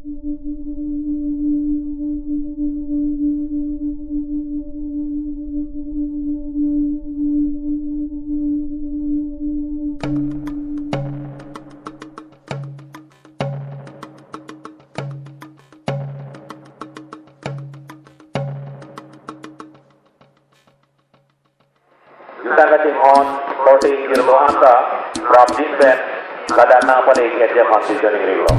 Kita ketimon voting Irbo Anta from Jinsen Kadana Panik Eja Constitution Irbo.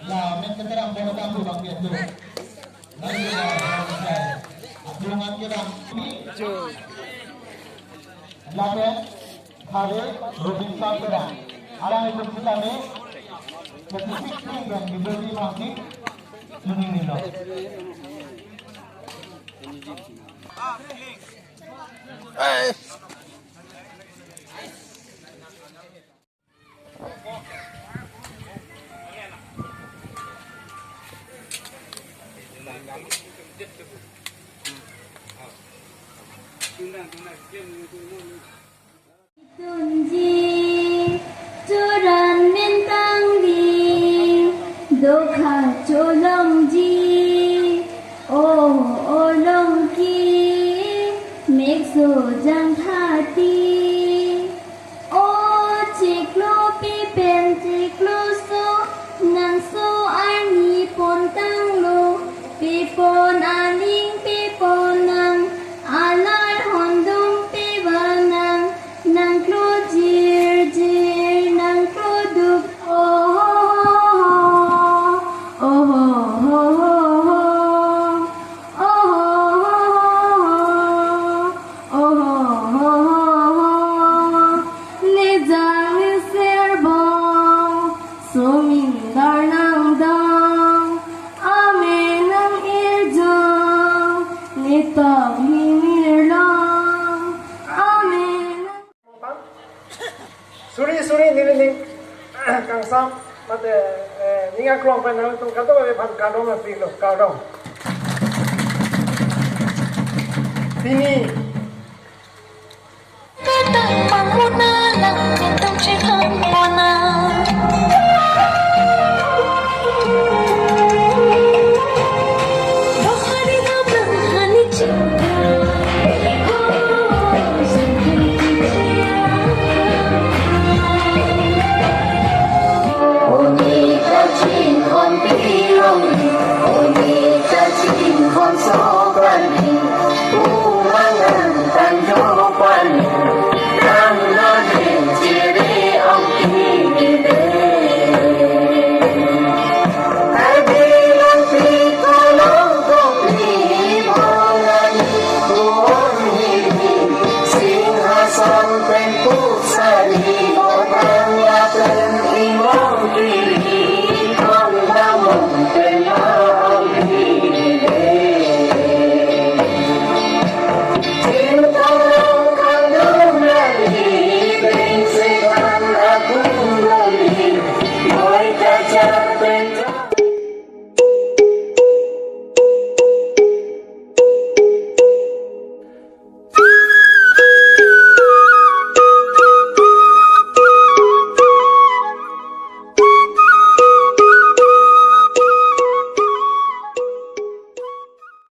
Nah, menterang bola tamu bang itu. Nanti abungan kita ini. Lalu hari Robin Sandra. Alang itu kita ni spesifik dan diberi masih menini lo. Tunji curan bintang di dokha colong ji oh olong ki mekso jang thati oh ciklo pipen ciklo so nang so ani pon tang lo pipon aling pipon nang alai hondong piwanang nang klo jir jir nang klo duk oh oh oh oh oh le jang ser bong so min dar nang dang ame nang il jong le tog himir long ame Suri nililing kang sam mate ninga klong pa na tung kato ba phan kadong na pilo kadong tini